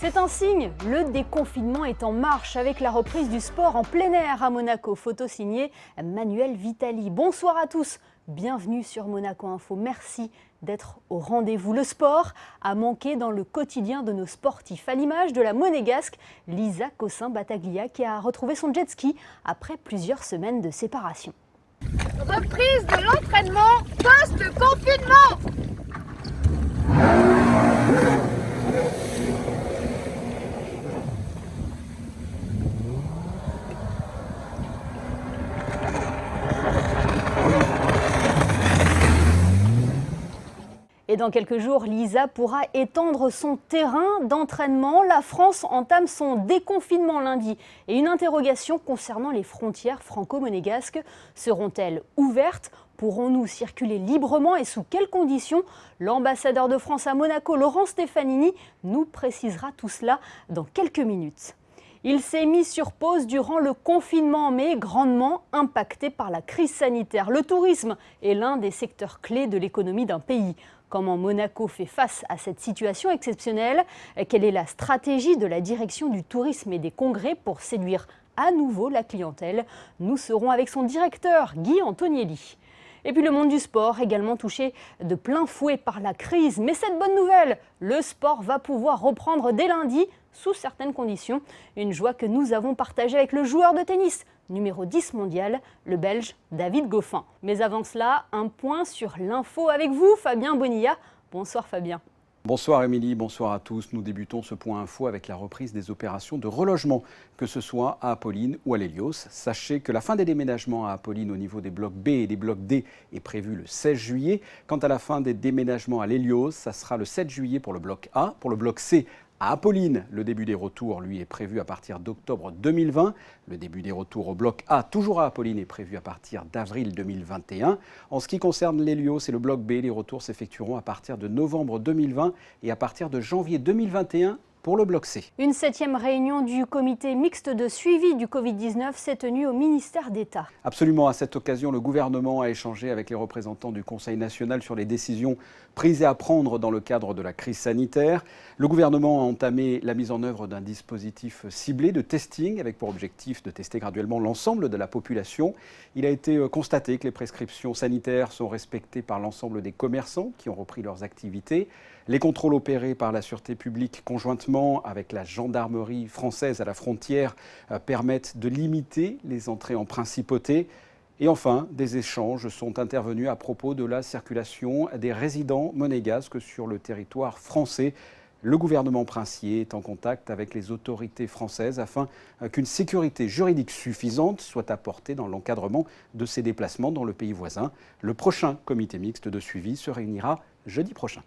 C'est un signe, le déconfinement est en marche avec la reprise du sport en plein air à Monaco. Photo signée Manuel Vitali. Bonsoir à tous, bienvenue sur Monaco Info. Merci d'être au rendez-vous. Le sport a manqué dans le quotidien de nos sportifs, à l'image de la monégasque Lisa Cossin-Battaglia qui a retrouvé son jet ski après plusieurs semaines de séparation. Reprise de l'entraînement post-confinement. Et dans quelques jours, Lisa pourra étendre son terrain d'entraînement. La France entame son déconfinement lundi. Et une interrogation concernant les frontières franco-monégasques. Seront-elles ouvertes ? Pourrons-nous circuler librement et sous quelles conditions ? L'ambassadeur de France à Monaco, Laurent Stefanini, nous précisera tout cela dans quelques minutes. Il s'est mis sur pause durant le confinement, mais grandement impacté par la crise sanitaire. Le tourisme est l'un des secteurs clés de l'économie d'un pays. Comment Monaco fait face à cette situation exceptionnelle ? Quelle est la stratégie de la direction du tourisme et des congrès pour séduire à nouveau la clientèle ? Nous serons avec son directeur, Guy Antonielli. Et puis le monde du sport, également touché de plein fouet par la crise. Mais cette bonne nouvelle, le sport va pouvoir reprendre dès lundi, sous certaines conditions. Une joie que nous avons partagée avec le joueur de tennis, numéro 10 mondial, le Belge David Goffin. Mais avant cela, un point sur l'info avec vous, Fabien Bonilla. Bonsoir Fabien. Bonsoir Émilie, bonsoir à tous. Nous débutons ce point info avec la reprise des opérations de relogement, que ce soit à Apolline ou à l'Hélios. Sachez que la fin des déménagements à Apolline au niveau des blocs B et des blocs D est prévue le 16 juillet. Quant à la fin des déménagements à l'Hélios, ça sera le 7 juillet pour le bloc A. Pour le bloc C, à Apolline, le début des retours, lui, est prévu à partir d'octobre 2020. Le début des retours au bloc A, toujours à Apolline, est prévu à partir d'avril 2021. En ce qui concerne l'Hélios et le bloc B, les retours s'effectueront à partir de novembre 2020 et à partir de janvier 2021 pour le bloc C. Une 7e réunion du comité mixte de suivi du Covid-19 s'est tenue au ministère d'État. Absolument, à cette occasion, le gouvernement a échangé avec les représentants du Conseil national sur les décisions prises et à prendre dans le cadre de la crise sanitaire. Le gouvernement a entamé la mise en œuvre d'un dispositif ciblé de testing avec pour objectif de tester graduellement l'ensemble de la population. Il a été constaté que les prescriptions sanitaires sont respectées par l'ensemble des commerçants qui ont repris leurs activités. Les contrôles opérés par la Sûreté publique conjointement avec la gendarmerie française à la frontière permettent de limiter les entrées en principauté. Et enfin, des échanges sont intervenus à propos de la circulation des résidents monégasques sur le territoire français. Le gouvernement princier est en contact avec les autorités françaises afin qu'une sécurité juridique suffisante soit apportée dans l'encadrement de ces déplacements dans le pays voisin. Le prochain comité mixte de suivi se réunira jeudi prochain.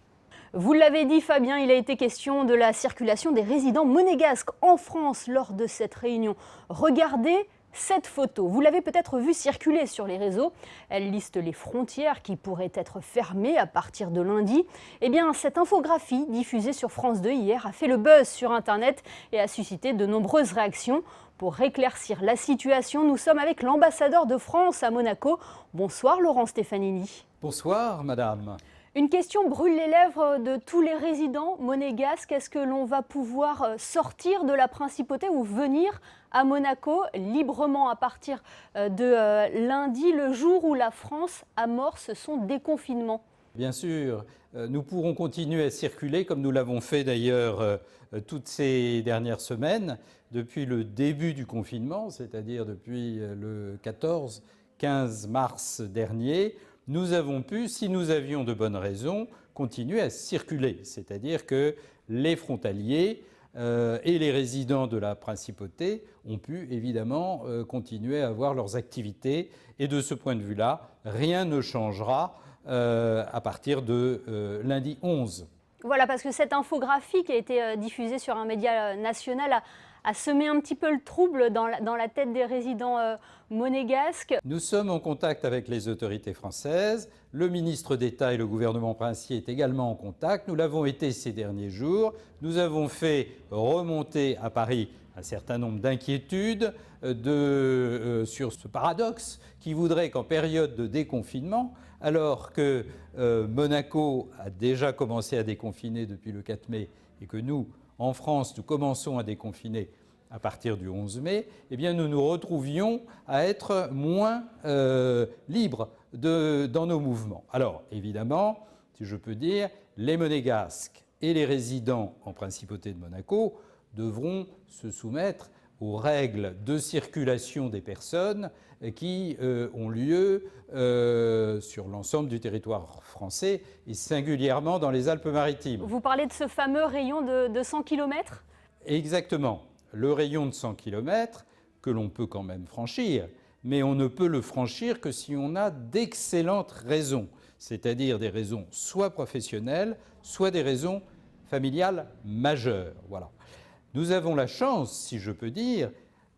Vous l'avez dit Fabien, il a été question de la circulation des résidents monégasques en France lors de cette réunion. Regardez cette photo. Vous l'avez peut-être vue circuler sur les réseaux. Elle liste les frontières qui pourraient être fermées à partir de lundi. Eh bien, cette infographie diffusée sur France 2 hier a fait le buzz sur Internet et a suscité de nombreuses réactions. Pour éclaircir la situation, nous sommes avec l'ambassadeur de France à Monaco. Bonsoir Laurent Stefanini. Bonsoir madame. Une question brûle les lèvres de tous les résidents monégasques. Est-ce que l'on va pouvoir sortir de la principauté ou venir à Monaco librement à partir de lundi, le jour où la France amorce son déconfinement ? Bien sûr, nous pourrons continuer à circuler comme nous l'avons fait d'ailleurs toutes ces dernières semaines depuis le début du confinement, c'est-à-dire depuis le 14-15 mars dernier. Nous avons pu, si nous avions de bonnes raisons, continuer à circuler. C'est-à-dire que les frontaliers et les résidents de la principauté ont pu évidemment continuer à avoir leurs activités. Et de ce point de vue-là, rien ne changera à partir de lundi 11. Voilà, parce que cette infographie qui a été diffusée sur un média national a semé un petit peu le trouble dans la tête des résidents monégasques. Nous sommes en contact avec les autorités françaises. Le ministre d'État et le gouvernement princier est également en contact. Nous l'avons été ces derniers jours. Nous avons fait remonter à Paris un certain nombre d'inquiétudes sur ce paradoxe qui voudrait qu'en période de déconfinement, alors que Monaco a déjà commencé à déconfiner depuis le 4 mai et que nous, en France, nous commençons à déconfiner à partir du 11 mai, eh bien, nous nous retrouvions à être moins libres dans nos mouvements. Alors, évidemment, si je peux dire, les monégasques et les résidents en Principauté de Monaco devront se soumettre aux règles de circulation des personnes qui ont lieu sur l'ensemble du territoire français et singulièrement dans les Alpes-Maritimes. Vous parlez de ce fameux rayon de 100 km ? Exactement. Le rayon de 100 km que l'on peut quand même franchir, mais on ne peut le franchir que si on a d'excellentes raisons, c'est-à-dire des raisons soit professionnelles, soit des raisons familiales majeures. Voilà. Nous avons la chance, si je peux dire,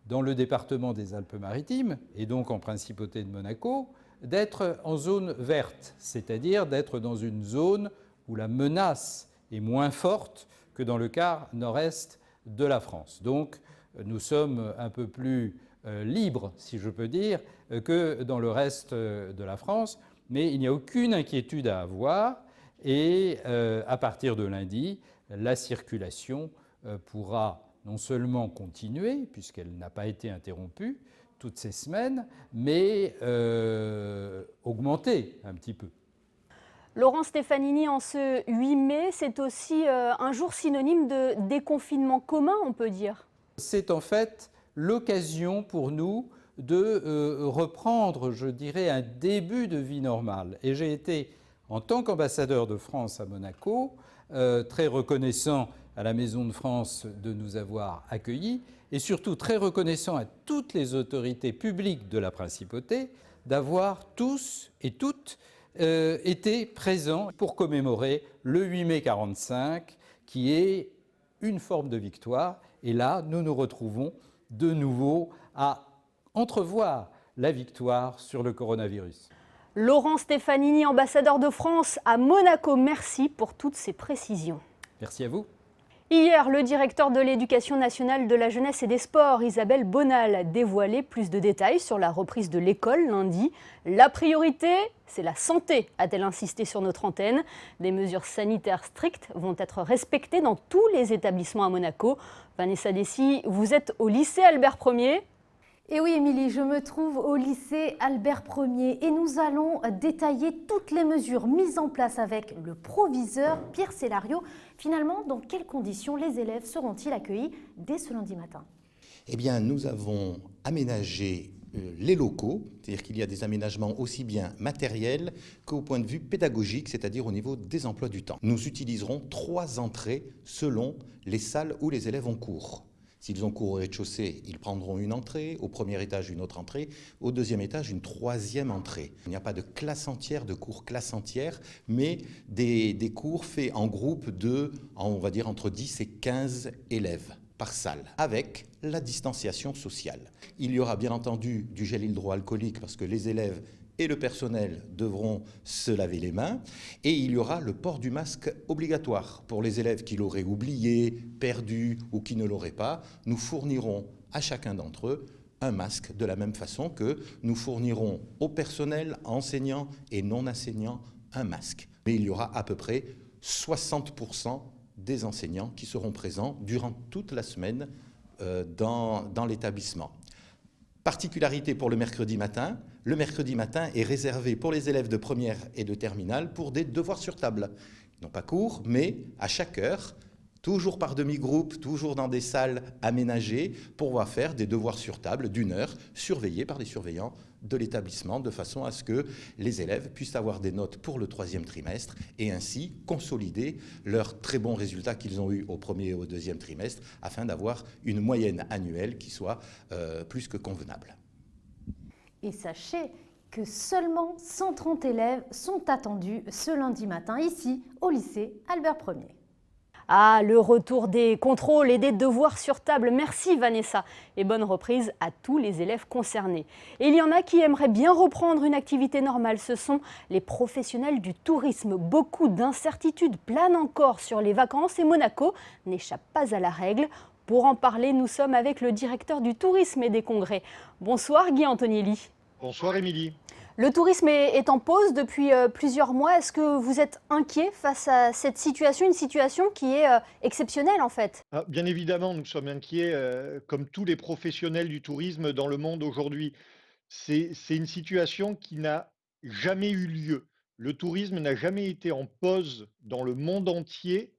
dans le département des Alpes-Maritimes, et donc en Principauté de Monaco, d'être en zone verte, c'est-à-dire d'être dans une zone où la menace est moins forte que dans le quart nord-est de la France. Donc nous sommes un peu plus libres, si je peux dire, que dans le reste de la France, mais il n'y a aucune inquiétude à avoir, et à partir de lundi, la circulation pourra non seulement continuer, puisqu'elle n'a pas été interrompue toutes ces semaines, mais augmenter un petit peu. Laurent Stefanini, en ce 8 mai, c'est aussi un jour synonyme de déconfinement commun, on peut dire. C'est en fait l'occasion pour nous de reprendre, je dirais, un début de vie normale. Et j'ai été, en tant qu'ambassadeur de France à Monaco, très reconnaissant à la Maison de France de nous avoir accueillis et surtout très reconnaissant à toutes les autorités publiques de la Principauté d'avoir tous et toutes été présents pour commémorer le 8 mai 1945 qui est une forme de victoire. Et là, nous nous retrouvons de nouveau à entrevoir la victoire sur le coronavirus. Laurent Stefanini, ambassadeur de France à Monaco, merci pour toutes ces précisions. Merci à vous. Hier, le directeur de l'Éducation nationale, de la jeunesse et des sports, Isabelle Bonal, a dévoilé plus de détails sur la reprise de l'école lundi. La priorité, c'est la santé, a-t-elle insisté sur notre antenne. Des mesures sanitaires strictes vont être respectées dans tous les établissements à Monaco. Vanessa Dessy, vous êtes au lycée Albert Ier. Et oui, Émilie, je me trouve au lycée Albert Ier et nous allons détailler toutes les mesures mises en place avec le proviseur Pierre Cellario. Finalement, dans quelles conditions les élèves seront-ils accueillis dès ce lundi matin ? Eh bien, nous avons aménagé les locaux, c'est-à-dire qu'il y a des aménagements aussi bien matériels qu'au point de vue pédagogique, c'est-à-dire au niveau des emplois du temps. Nous utiliserons 3 entrées selon les salles où les élèves ont cours. S'ils ont cours au rez-de-chaussée, ils prendront une entrée, au premier étage une autre entrée, au deuxième étage une 3e entrée. Il n'y a pas de classe entière, de cours classe entière, mais des cours faits en groupe de, on va dire, entre 10 et 15 élèves par salle, avec la distanciation sociale. Il y aura bien entendu du gel hydroalcoolique parce que les élèves et le personnel devront se laver les mains, et il y aura le port du masque obligatoire. Pour les élèves qui l'auraient oublié, perdu ou qui ne l'auraient pas, nous fournirons à chacun d'entre eux un masque de la même façon que nous fournirons au personnel, enseignants et non enseignants, un masque. Mais il y aura à peu près 60% des enseignants qui seront présents durant toute la semaine dans l'établissement. Particularité pour le mercredi matin est réservé pour les élèves de première et de terminale pour des devoirs sur table. Ils n'ont pas cours, mais à chaque heure, toujours par demi-groupe, toujours dans des salles aménagées, pour pouvoir faire des devoirs sur table d'1 heure, surveillés par les surveillants de l'établissement, de façon à ce que les élèves puissent avoir des notes pour le 3e trimestre et ainsi consolider leurs très bons résultats qu'ils ont eus au 1er et au 2e trimestre, afin d'avoir une moyenne annuelle qui soit plus que convenable. Et sachez que seulement 130 élèves sont attendus ce lundi matin, ici, au lycée Albert Ier. Ah, le retour des contrôles et des devoirs sur table. Merci Vanessa. Et bonne reprise à tous les élèves concernés. Et il y en a qui aimeraient bien reprendre une activité normale. Ce sont les professionnels du tourisme. Beaucoup d'incertitudes planent encore sur les vacances et Monaco n'échappe pas à la règle. Pour en parler, nous sommes avec le directeur du tourisme et des congrès. Bonsoir Guy Antonielli. Bonsoir Émilie. Le tourisme est en pause depuis plusieurs mois. Est-ce que vous êtes inquiet face à cette situation, une situation qui est exceptionnelle en fait? Ah, bien évidemment, nous sommes inquiets, comme tous les professionnels du tourisme dans le monde aujourd'hui. C'est une situation qui n'a jamais eu lieu. Le tourisme n'a jamais été en pause dans le monde entier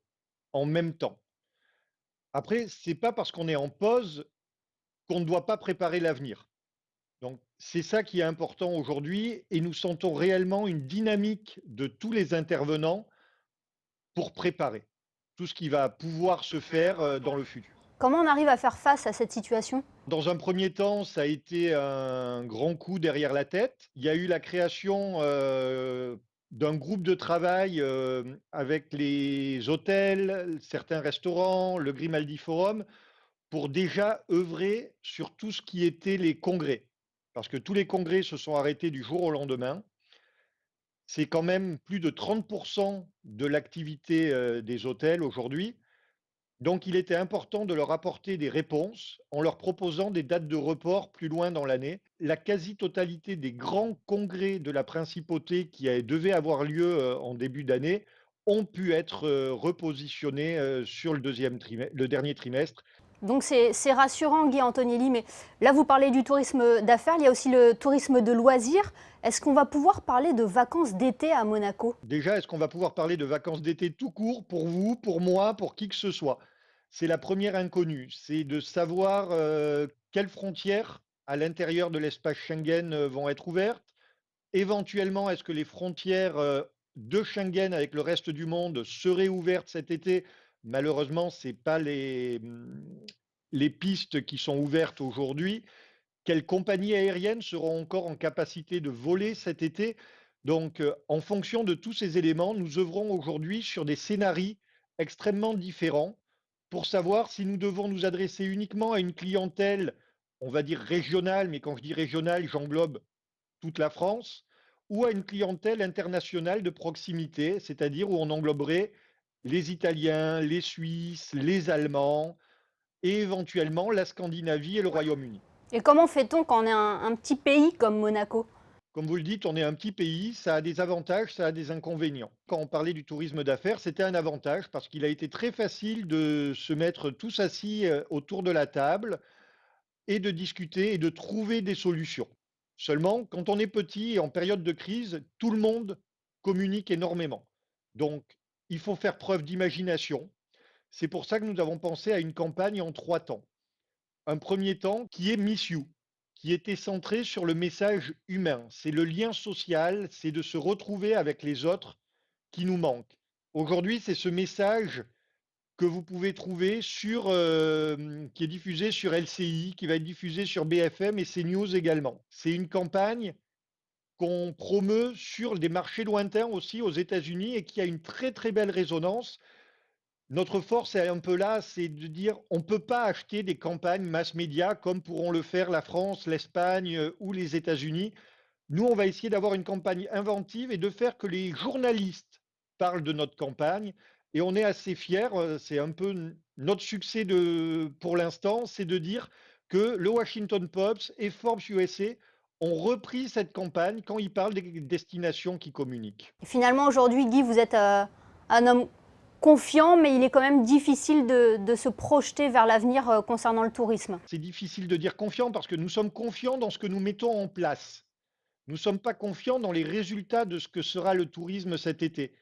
en même temps. Après, c'est pas parce qu'on est en pause qu'on ne doit pas préparer l'avenir. Donc, c'est ça qui est important aujourd'hui et nous sentons réellement une dynamique de tous les intervenants pour préparer tout ce qui va pouvoir se faire dans le futur. Comment on arrive à faire face à cette situation? Dans un premier temps, ça a été un grand coup derrière la tête. Il y a eu la création d'un groupe de travail avec les hôtels, certains restaurants, le Grimaldi Forum, pour déjà œuvrer sur tout ce qui était les congrès. Parce que tous les congrès se sont arrêtés du jour au lendemain. C'est quand même plus de 30% de l'activité des hôtels aujourd'hui. Donc, il était important de leur apporter des réponses en leur proposant des dates de report plus loin dans l'année. La quasi-totalité des grands congrès de la principauté qui devaient avoir lieu en début d'année ont pu être repositionnés sur le dernier trimestre. Donc c'est rassurant, Guy Antonelli, mais là vous parlez du tourisme d'affaires, il y a aussi le tourisme de loisirs. Est-ce qu'on va pouvoir parler de vacances d'été à Monaco? Déjà, est-ce qu'on va pouvoir parler de vacances d'été tout court pour vous, pour moi, pour qui que ce soit? C'est la première inconnue, c'est de savoir quelles frontières à l'intérieur de l'espace Schengen vont être ouvertes. Éventuellement, est-ce que les frontières de Schengen avec le reste du monde seraient ouvertes cet été? Malheureusement, ce n'est pas les pistes qui sont ouvertes aujourd'hui. Quelles compagnies aériennes seront encore en capacité de voler cet été? Donc, en fonction de tous ces éléments, nous œuvrons aujourd'hui sur des scénarios extrêmement différents pour savoir si nous devons nous adresser uniquement à une clientèle, on va dire régionale, mais quand je dis régionale, j'englobe toute la France, ou à une clientèle internationale de proximité, c'est-à-dire où on engloberait les Italiens, les Suisses, les Allemands et éventuellement la Scandinavie et le Royaume-Uni. Et comment fait-on quand on est un petit pays comme Monaco? Comme vous le dites, on est un petit pays, ça a des avantages, ça a des inconvénients. Quand on parlait du tourisme d'affaires, c'était un avantage parce qu'il a été très facile de se mettre tous assis autour de la table et de discuter et de trouver des solutions. Seulement, quand on est petit et en période de crise, tout le monde communique énormément. Donc, il faut faire preuve d'imagination. C'est pour ça que nous avons pensé à une campagne en 3 temps. Un premier temps qui est Miss You, qui était centré sur le message humain. C'est le lien social, c'est de se retrouver avec les autres qui nous manque. Aujourd'hui, c'est ce message que vous pouvez trouver qui est diffusé sur LCI, qui va être diffusé sur BFM et CNews également. C'est une campagne qu'on promeut sur des marchés lointains aussi aux États-Unis et qui a une très très belle résonance. Notre force est un peu là, c'est de dire on ne peut pas acheter des campagnes mass média comme pourront le faire la France, l'Espagne ou les États-Unis. Nous, on va essayer d'avoir une campagne inventive et de faire que les journalistes parlent de notre campagne. Et on est assez fiers, c'est un peu notre succès pour l'instant, c'est de dire que le Washington Post et Forbes USA ont repris cette campagne quand ils parlent des destinations qui communiquent. Finalement, aujourd'hui, Guy, vous êtes un homme confiant, mais il est quand même difficile de se projeter vers l'avenir concernant le tourisme. C'est difficile de dire confiant parce que nous sommes confiants dans ce que nous mettons en place. Nous ne sommes pas confiants dans les résultats de ce que sera le tourisme cet été.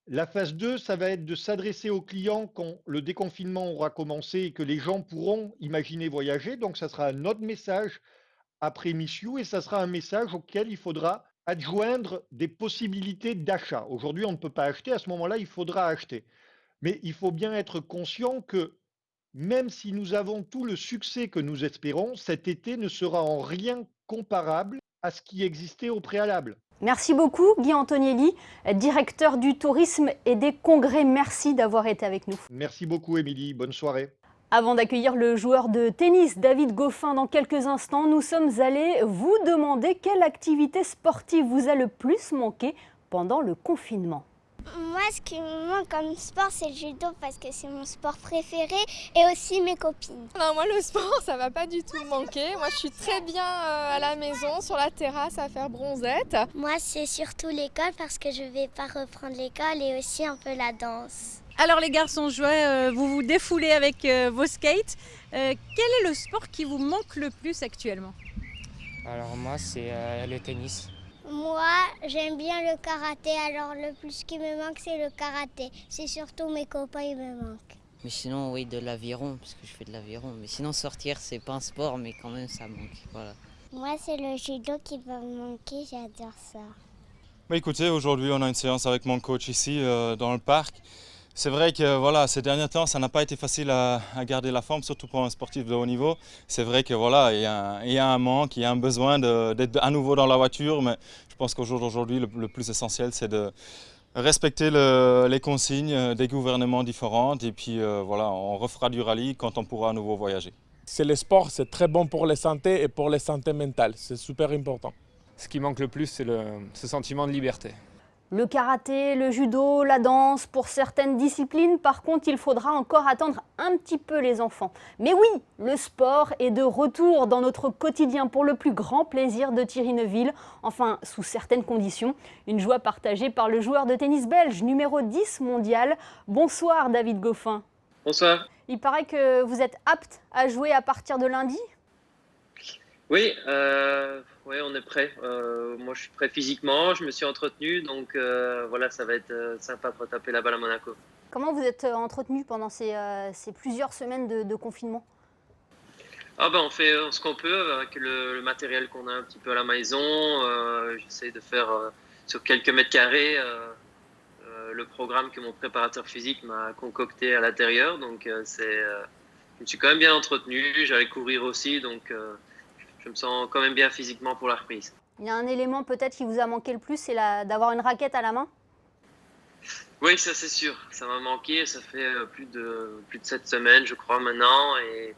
La phase 2, ça va être de s'adresser aux clients quand le déconfinement aura commencé et que les gens pourront imaginer voyager. Donc, ça sera un autre message après Miss You et ça sera un message auquel il faudra adjoindre des possibilités d'achat. Aujourd'hui, on ne peut pas acheter. À ce moment-là, il faudra acheter. Mais il faut bien être conscient que même si nous avons tout le succès que nous espérons, cet été ne sera en rien comparable à ce qui existait au préalable. Merci beaucoup, Guy Antonelli, directeur du tourisme et des congrès. Merci d'avoir été avec nous. Merci beaucoup, Émilie. Bonne soirée. Avant d'accueillir le joueur de tennis David Goffin dans quelques instants, nous sommes allés vous demander quelle activité sportive vous a le plus manqué pendant le confinement. Moi, ce qui me manque comme sport, c'est le judo parce que c'est mon sport préféré et aussi mes copines. Non, moi, le sport, ça va pas du tout me manquer. Moi, je suis très bien à la maison, sur la terrasse, à faire bronzette. Moi, c'est surtout l'école parce que je vais pas reprendre l'école et aussi un peu la danse. Alors les garçons, je vois, vous vous défoulez avec vos skates. Quel est le sport qui vous manque le plus actuellement? Alors moi, c'est le tennis. Moi, j'aime bien le karaté, alors le plus qui me manque, c'est le karaté. C'est surtout mes copains, ils me manquent. Mais sinon, oui, de l'aviron, parce que je fais de l'aviron. Mais sinon, sortir, c'est pas un sport, mais quand même, ça manque. Voilà. Moi, c'est le judo qui va me manquer, j'adore ça. Bah, écoutez, aujourd'hui, on a une séance avec mon coach ici, dans le parc. C'est vrai que voilà, ces derniers temps, ça n'a pas été facile à garder la forme, surtout pour un sportif de haut niveau. C'est vrai que voilà, il y a un manque, il y a un besoin d'être à nouveau dans la voiture, mais je pense qu'au jour d'aujourd'hui, le plus essentiel, c'est de respecter les consignes des gouvernements différents. Et puis voilà, on refera du rallye quand on pourra à nouveau voyager. C'est le sport, c'est très bon pour la santé et pour la santé mentale. C'est super important. Ce qui manque le plus, c'est ce sentiment de liberté. Le karaté, le judo, la danse, pour certaines disciplines, par contre, il faudra encore attendre un petit peu les enfants. Mais oui, le sport est de retour dans notre quotidien pour le plus grand plaisir de Thierry Neuville, enfin sous certaines conditions. Une joie partagée par le joueur de tennis belge, numéro 10 mondial. Bonsoir David Goffin. Bonsoir. Il paraît que vous êtes apte à jouer à partir de lundi ? Oui, on est prêt. Moi, je suis prêt physiquement, je me suis entretenu, donc voilà, ça va être sympa pour taper la balle à Monaco. Comment vous êtes entretenu pendant ces plusieurs semaines de confinement ? On fait ce qu'on peut avec le matériel qu'on a un petit peu à la maison. J'essaie de faire sur quelques mètres carrés le programme que mon préparateur physique m'a concocté à l'intérieur. Donc je me suis quand même bien entretenu, j'allais courir aussi, donc je me sens quand même bien physiquement pour la reprise. Il y a un élément peut-être qui vous a manqué le plus, c'est d'avoir une raquette à la main ? Oui, ça c'est sûr. Ça m'a manqué. Ça fait plus de 7 semaines, je crois, maintenant, et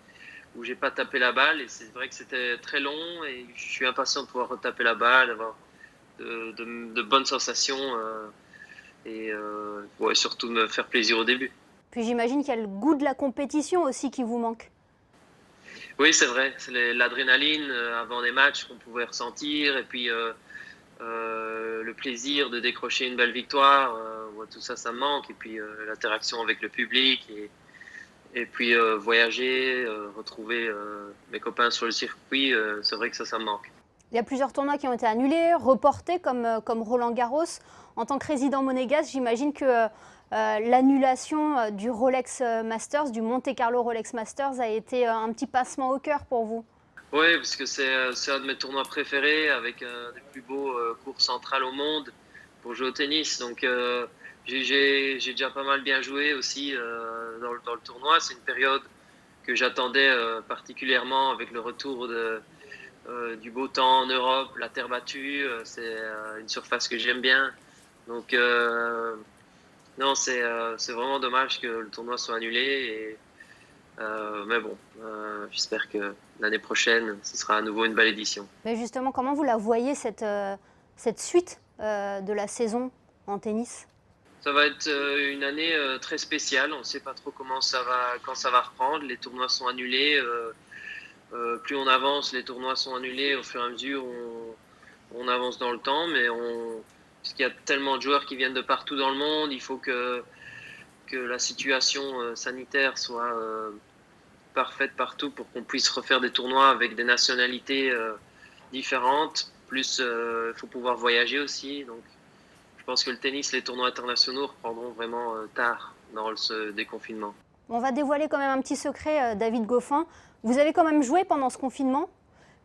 où j'ai pas tapé la balle. Et c'est vrai que c'était très long et je suis impatient de pouvoir retaper la balle, d'avoir de bonnes sensations et surtout de me faire plaisir au début. Puis j'imagine qu'il y a le goût de la compétition aussi qui vous manque. Oui, c'est vrai. C'est l'adrénaline avant des matchs qu'on pouvait ressentir et puis le plaisir de décrocher une belle victoire. Tout ça, ça me manque. Et puis l'interaction avec le public et puis voyager, retrouver mes copains sur le circuit, c'est vrai que ça me manque. Il y a plusieurs tournois qui ont été annulés, reportés comme Roland-Garros. En tant que résident monégasque, j'imagine que l'annulation du Rolex Masters, du Monte Carlo Rolex Masters, a été un petit passement au cœur pour vous. Oui, parce que c'est un de mes tournois préférés, avec un des plus beaux cours centrales au monde pour jouer au tennis. Donc j'ai déjà pas mal bien joué aussi dans le tournoi. C'est une période que j'attendais particulièrement avec le retour du beau temps en Europe, la terre battue. C'est une surface que j'aime bien. Donc non, c'est vraiment dommage que le tournoi soit annulé. Mais bon, j'espère que l'année prochaine, ce sera à nouveau une belle édition. Mais justement, comment vous la voyez, cette suite de la saison en tennis ? Ça va être une année très spéciale. On ne sait pas trop quand ça va reprendre. Les tournois sont annulés. Plus on avance, les tournois sont annulés. Au fur et à mesure, on avance dans le temps. Mais parce qu'il y a tellement de joueurs qui viennent de partout dans le monde, il faut que la situation sanitaire soit parfaite partout pour qu'on puisse refaire des tournois avec des nationalités différentes. Plus, il faut pouvoir voyager aussi. Donc, je pense que le tennis, les tournois internationaux reprendront vraiment tard dans ce déconfinement. On va dévoiler quand même un petit secret, David Goffin. Vous avez quand même joué pendant ce confinement,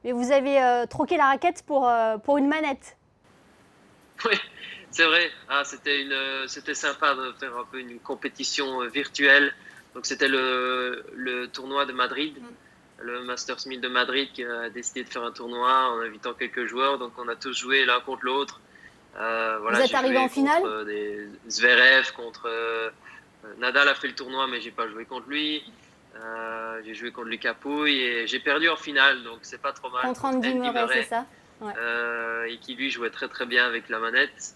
mais vous avez troqué la raquette pour une manette. Oui, c'est vrai. C'était sympa de faire un peu une compétition virtuelle. Donc c'était le tournoi de Madrid, le Masters 1000 de Madrid, qui a décidé de faire un tournoi en invitant quelques joueurs. Donc on a tous joué l'un contre l'autre. Vous êtes arrivé en finale ? Contre des Zverev, contre Nadal a fait le tournoi, mais j'ai pas joué contre lui. J'ai joué contre Lucas Pouille et j'ai perdu en finale, donc c'est pas trop mal. Contre Andy Murray, c'est ça ? Ouais. Et qui lui jouait très très bien avec la manette.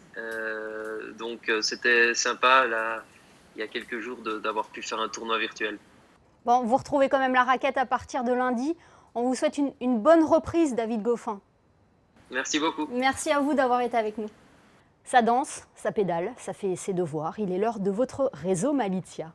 Donc c'était sympa là, il y a quelques jours d'avoir pu faire un tournoi virtuel. Bon, vous retrouvez quand même la raquette à partir de lundi. On vous souhaite une bonne reprise, David Goffin. Merci beaucoup. Merci à vous d'avoir été avec nous. Ça danse, ça pédale, ça fait ses devoirs. Il est l'heure de votre réseau Malizia.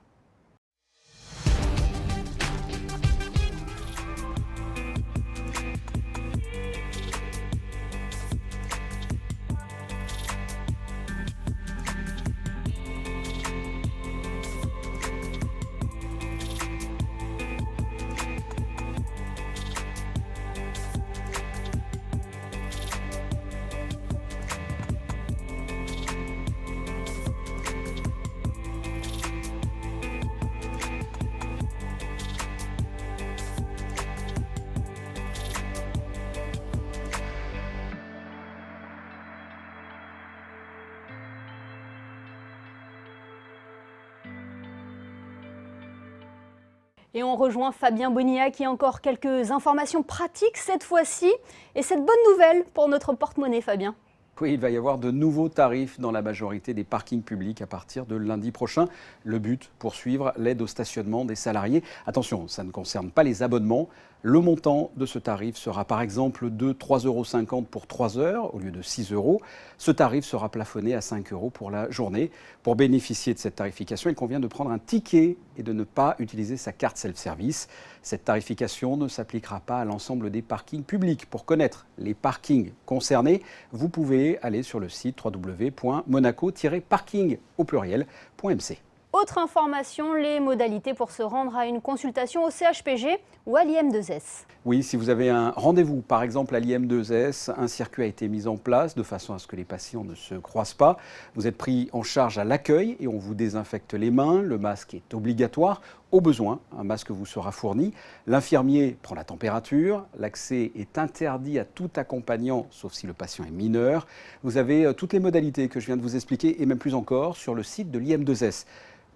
Et on rejoint Fabien Bonilla qui a encore quelques informations pratiques cette fois-ci. Et cette bonne nouvelle pour notre porte-monnaie, Fabien. Oui, il va y avoir de nouveaux tarifs dans la majorité des parkings publics à partir de lundi prochain. Le but, poursuivre l'aide au stationnement des salariés. Attention, ça ne concerne pas les abonnements. Le montant de ce tarif sera par exemple de 3,50 € pour 3 heures au lieu de 6 €. Ce tarif sera plafonné à 5 € pour la journée. Pour bénéficier de cette tarification, il convient de prendre un ticket et de ne pas utiliser sa carte self-service. Cette tarification ne s'appliquera pas à l'ensemble des parkings publics. Pour connaître les parkings concernés, vous pouvez aller sur le site www.monaco-parking au pluriel.mc. Autre information, les modalités pour se rendre à une consultation au CHPG ou à l'IM2S. Oui, si vous avez un rendez-vous, par exemple à l'IM2S, un circuit a été mis en place de façon à ce que les patients ne se croisent pas. Vous êtes pris en charge à l'accueil et on vous désinfecte les mains. Le masque est obligatoire. Au besoin, un masque vous sera fourni. L'infirmier prend la température. L'accès est interdit à tout accompagnant, sauf si le patient est mineur. Vous avez toutes les modalités que je viens de vous expliquer et même plus encore sur le site de l'IM2S.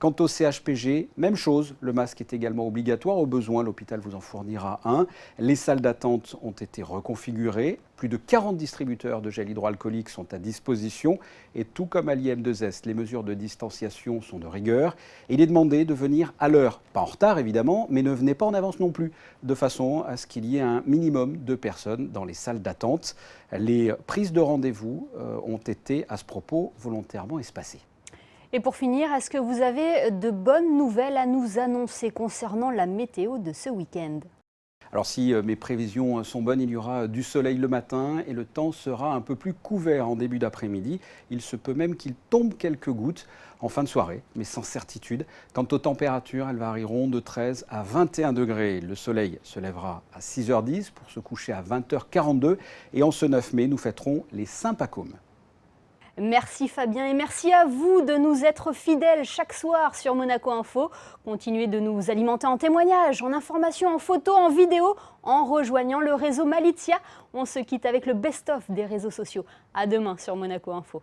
Quant au CHPG, même chose, le masque est également obligatoire. Au besoin, l'hôpital vous en fournira un. Les salles d'attente ont été reconfigurées. Plus de 40 distributeurs de gel hydroalcoolique sont à disposition. Et tout comme à l'IM2S, les mesures de distanciation sont de rigueur. Et il est demandé de venir à l'heure. Pas en retard évidemment, mais ne venez pas en avance non plus, de façon à ce qu'il y ait un minimum de personnes dans les salles d'attente. Les prises de rendez-vous ont été, à ce propos, volontairement espacées. Et pour finir, est-ce que vous avez de bonnes nouvelles à nous annoncer concernant la météo de ce week-end ? Alors si mes prévisions sont bonnes, il y aura du soleil le matin et le temps sera un peu plus couvert en début d'après-midi. Il se peut même qu'il tombe quelques gouttes en fin de soirée, mais sans certitude. Quant aux températures, elles varieront de 13 à 21 degrés. Le soleil se lèvera à 6h10 pour se coucher à 20h42. Et en ce 9 mai, nous fêterons les Saint-Pacôme. Merci Fabien et merci à vous de nous être fidèles chaque soir sur Monaco Info. Continuez de nous alimenter en témoignages, en informations, en photos, en vidéos, en rejoignant le réseau Malizia. On se quitte avec le best-of des réseaux sociaux. À demain sur Monaco Info.